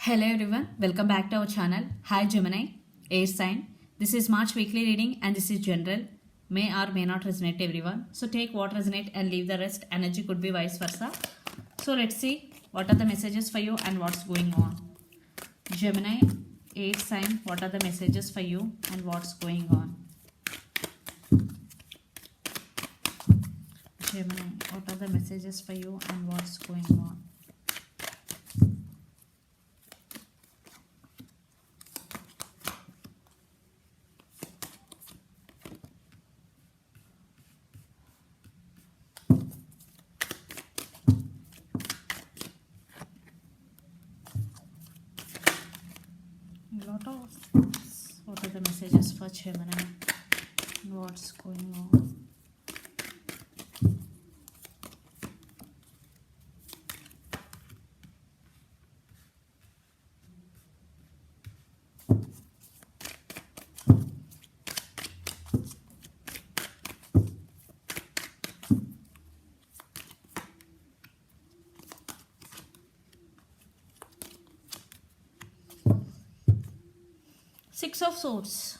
Hello everyone, welcome back to our channel. Hi Gemini, air sign. This is March weekly reading and this is general. May or may not resonate everyone. So take what resonate and leave the rest. Energy could be vice versa. So let's see what are the messages for you and what's going on. Gemini, air sign, what are the messages for you and what's going on. Gemini, what are the messages for you and what's going on. What are the messages for Gemini and what's going on. Six of Swords.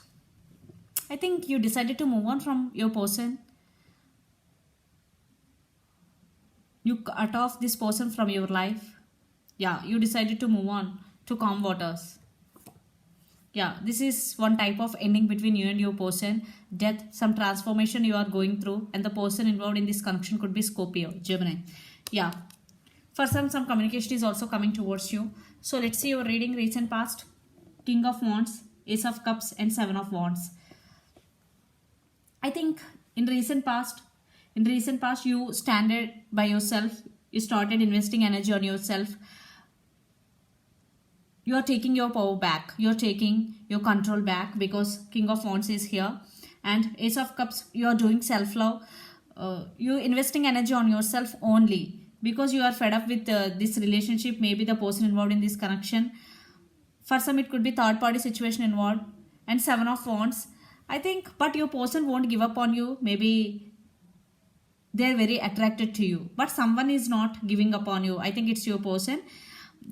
I think you decided to move on from your person. You cut off this person from your life. Yeah, you decided to move on to calm waters. Yeah, this is one type of ending between you and your person. Death, some transformation you are going through, and the person involved in this connection could be Scorpio, Gemini. Yeah, for some communication is also coming towards you. So let's see your reading recent past. King of Wands, Ace of Cups and Seven of Wands. I think in recent past you stand by yourself. You started investing energy on yourself. You are taking your power back. You are taking your control back because King of Wands is here. And Ace of Cups, you are doing self-love. You investing energy on yourself only because you are fed up with this relationship. Maybe the person involved in this connection. For some, it could be third-party situation involved. And Seven of Wands, I think, but your person won't give up on you. Maybe they're very attracted to you. But someone is not giving up on you. I think it's your person.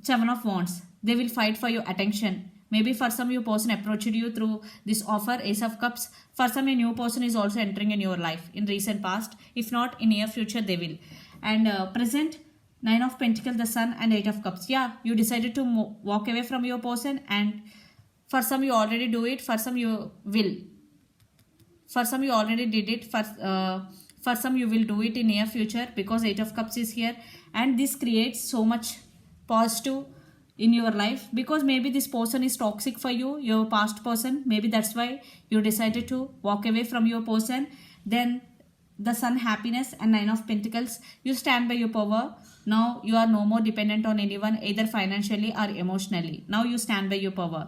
Seven of Wands, they will fight for your attention. Maybe for some, your person approached you through this offer, Ace of Cups. For some, a new person is also entering in your life in recent past. If not, in near future, they will. And present, Nine of Pentacles, the Sun and Eight of Cups. Yeah, you decided to walk away from your person, and for some you already do it. For some you will. For some you already did it. For some you will do it in near future because Eight of Cups is here, and this creates so much positive in your life because maybe this person is toxic for you, your past person. Maybe that's why you decided to walk away from your person. Then the Sun, happiness, and Nine of Pentacles, you stand by your power. Now you are no more dependent on anyone, either financially or emotionally. Now you stand by your power.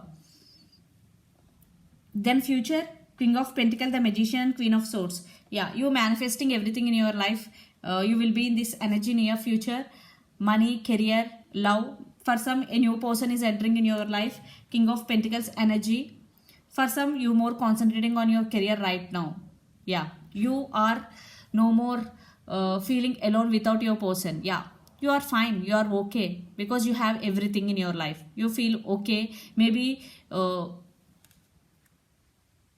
Then future, King of Pentacles, the Magician and Queen of Swords. Yeah, you manifesting everything in your life. You will be in this energy near future. Money, career, love. For some, a new person is entering in your life. King of Pentacles energy. For some, you more concentrating on your career right now. Yeah, you are no more feeling alone without your person. Yeah, you are fine, you are okay because you have everything in your life. You feel okay. Maybe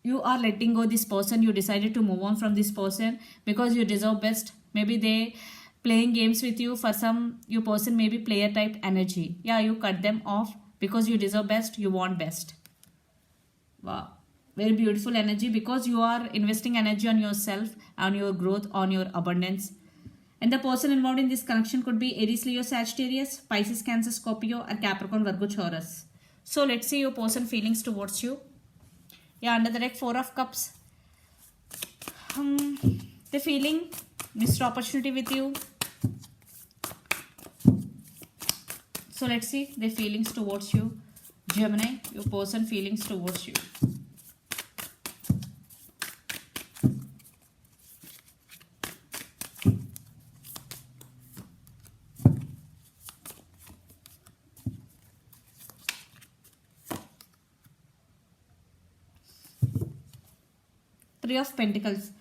you are letting go this person. You decided to move on from this person because you deserve best. Maybe they playing games with you. For some, your person may be player type energy. Yeah, you cut them off because you deserve best, you want best. Wow, very beautiful energy because you are investing energy on yourself, on your growth, on your abundance. And the person involved in this connection could be Aries, Leo, Sagittarius, Pisces, Cancer, Scorpio, or Capricorn, Virgo, Taurus. So let's see your person feelings towards you. Yeah, under the deck, Four of Cups. The feeling missed opportunity with you. So let's see the feelings towards you. Gemini, your person feelings towards you. Three of Pentacles.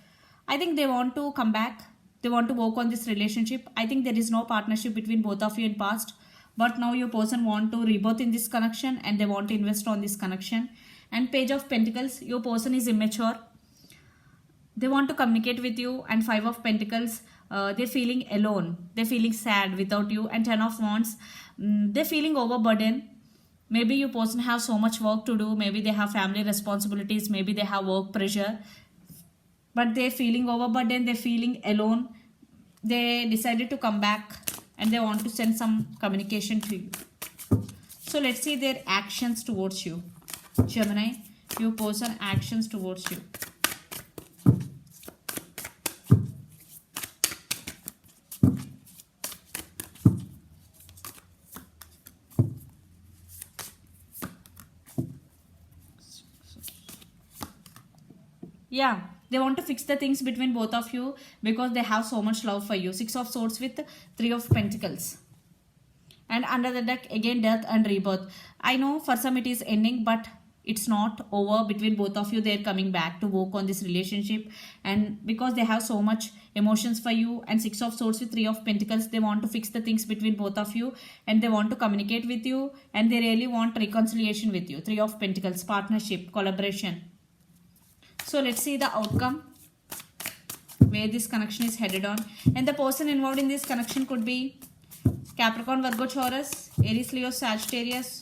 I think they want to come back. They want to work on this relationship. I think there is no partnership between both of you in past. but now your person want to rebirth in this connection and they want to invest on this connection. And Page of Pentacles, your person is immature, they want to communicate with you. And Five of Pentacles, they're feeling alone, they're feeling sad without you. And Ten of Wands, they're feeling overburdened. Maybe your person have so much work to do, maybe they have family responsibilities, maybe they have work pressure, but they're feeling overburdened, they're feeling alone. They decided to come back and they want to send some communication to you. So let's see their actions towards you. Gemini, your person actions towards you. Yeah, they want to fix the things between both of you because they have so much love for you. Six of Swords with Three of Pentacles. And under the deck, again, Death and Rebirth. I know for some it is ending, but it's not over between both of you. They're coming back to work on this relationship. And because they have so much emotions for you. And Six of Swords with Three of Pentacles, they want to fix the things between both of you. And they want to communicate with you. And they really want reconciliation with you. Three of Pentacles, partnership, collaboration. So let's see the outcome, where this connection is headed on. And the person involved in this connection could be Capricorn, Virgo, Taurus, Aries, Leo, Sagittarius,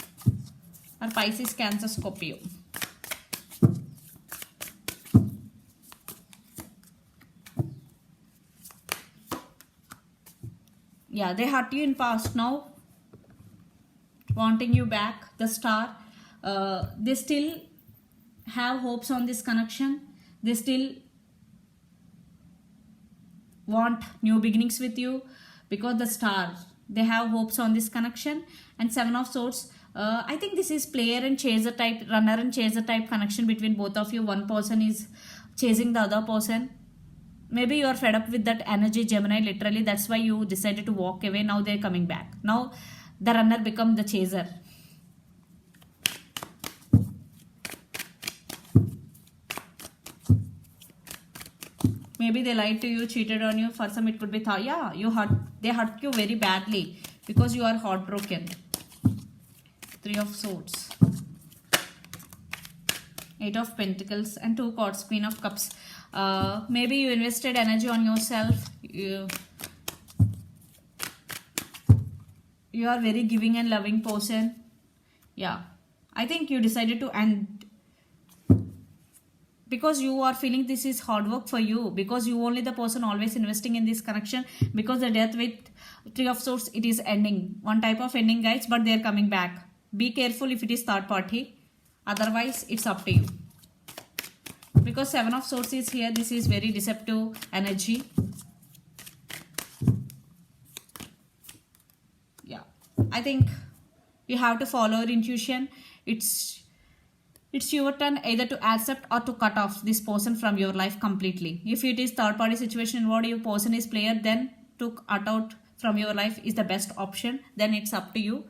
or Pisces, Cancer, Scorpio. Yeah, they hurt you in past, now wanting you back. The Star, they still have hopes on this connection. They still want new beginnings with you because the Star, they have hopes on this connection. And Seven of Swords, I think this is player and chaser type, runner and chaser type connection between both of you. One person is chasing the other person. Maybe you are fed up with that energy, Gemini, literally. That's why you decided to walk away. Now they're coming back. Now the runner become the chaser. Maybe they lied to you, cheated on you. For some it could be yeah, they hurt you very badly because you are heartbroken. Three of Swords, Eight of Pentacles, and Two Cards, Queen of Cups. Maybe you invested energy on yourself. You are very giving and loving person. Yeah, I think you decided to end because you are feeling this is hard work for you, because you only the person always investing in this connection. Because the Death with Three of Swords, it is ending, one type of ending, guys, but they are coming back. Be careful if it is third party, otherwise it's up to you. Because Seven of Swords is here, this is very deceptive energy. Yeah, I think you have to follow your intuition. It's your turn either to accept or to cut off this person from your life completely. If it is third party situation involved, your person is player, then to cut out from your life is the best option. Then it's up to you,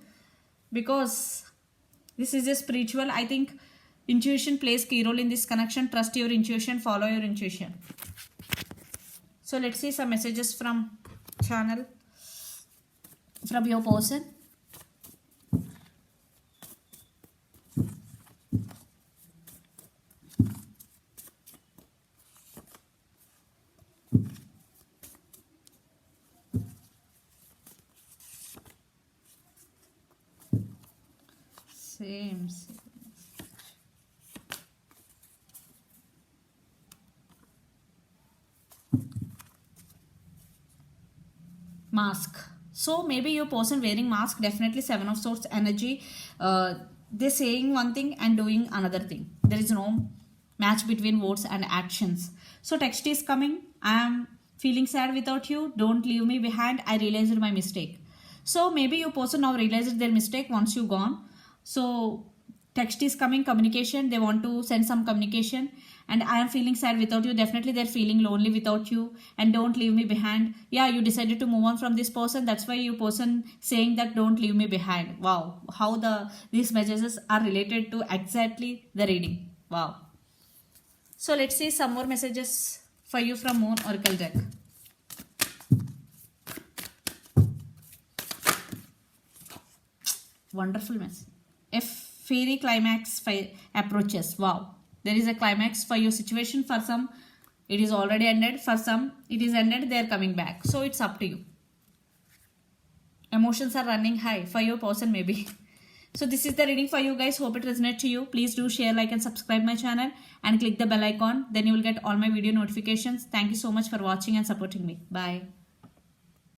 because this is a spiritual, I think intuition plays key role in this connection. Trust your intuition, follow your intuition. So let's see some messages from channel, from your person. Same. Mask. So maybe your person wearing mask, definitely Seven of Swords energy. They're saying one thing and doing another thing. There is no match between words and actions. So text is coming. I am feeling sad without you. Don't leave me behind. I realized my mistake. So maybe your person now realizes their mistake once you gone. So text is coming, communication. They want to send some communication. And I am feeling sad without you. Definitely they're feeling lonely without you. And don't leave me behind. Yeah, you decided to move on from this person. That's why your person saying that don't leave me behind. Wow. How these messages are related to exactly the reading. Wow. So let's see some more messages for you from Moon Oracle deck. wonderful mess. A fairy climax approaches. Wow. There is a climax for your situation. For some, it is already ended. For some, it is ended. They are coming back. So it's up to you. Emotions are running high for your person maybe. So this is the reading for you guys. Hope it resonates to you. Please do share, like and subscribe my channel and click the bell icon. Then you will get all my video notifications. Thank you so much for watching and supporting me. Bye.